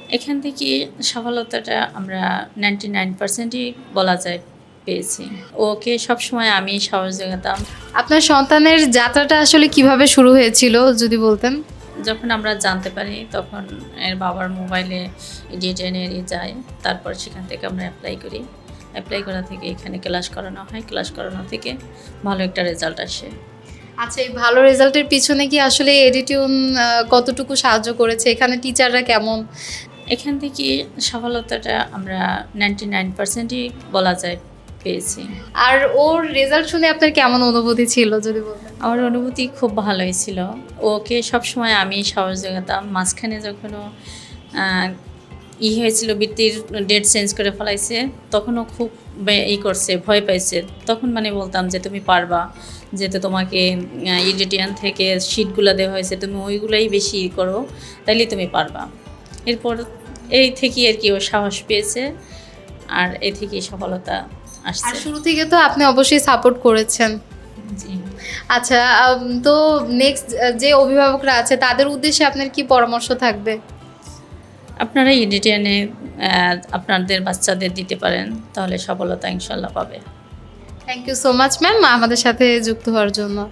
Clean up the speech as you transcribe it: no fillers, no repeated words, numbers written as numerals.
এখান থেকে সফলতাটা আমরা 99%ই বলা যায় পেয়েছি। ওকে সবসময় আমি সাহস যোগাতাম। আপনার সন্তানের যাত্রাটা আসলে কিভাবে শুরু হয়েছিল যদি বলতেন? যখন আমরা জানতে পারি তখন এর বাবার মোবাইলে ডিএনএ যায়। তারপর সেখান থেকে আমরা অ্যাপ্লাই করি। অ্যাপ্লাই করা থেকে এখানে ক্লাস করানো হয়। ক্লাস করানো থেকে ভালো একটা রেজাল্ট আসে। আচ্ছা, এই ভালো রেজাল্টের পিছনে কি আসলে এডিটিউন কতটুকু সাহায্য করেছে? এখানে টিচাররা কেমন? এখান থেকে সফলতাটা আমরা 99%ই বলা যায় পেয়েছি। আর ওর রেজাল্ট শুনে আপনার কেমন অনুভূতি ছিল যদি বলতেন? আমার অনুভূতি খুব ভালোই ছিল। ওকে সবসময় আমি সাহস যোগাতাম। মাঝখানে যখন ও আ হয়েছিল বৃত্তির ডেট চেঞ্জ করে ফেলাইছে, তখনও খুব করছে, ভয় পাইছে। তখন মানে বলতাম যে, "তুমি পারবা। যেহেতু তোমাকে এডিটিয়ান থেকে শিটগুলা দেওয়া হয়েছে, তুমি ওইগুলাই বেশি করো, তাইলেই তুমি পারবা।" এরপর এই থেকেই আরকি ও সাহস পেয়েছে। আর এই থেকেই সফলতা আর আসছে। শুরু থেকে তো আপনি অবশ্যই সাপোর্ট করেছেন। জি। আচ্ছা, তো নেক্সট যে অভিভাবকরা আছে তাদের উদ্দেশ্যে আপনার কি পরামর্শ থাকবে? আপনারা এডিটিয়ানে আপনাদের বাচ্চাদের দিতে পারেন, তাহলে সফলতা ইনশাআল্লাহ পাবে। Thank you so much ma'am আমাদের সাথে যুক্ত হওয়ার জন্য।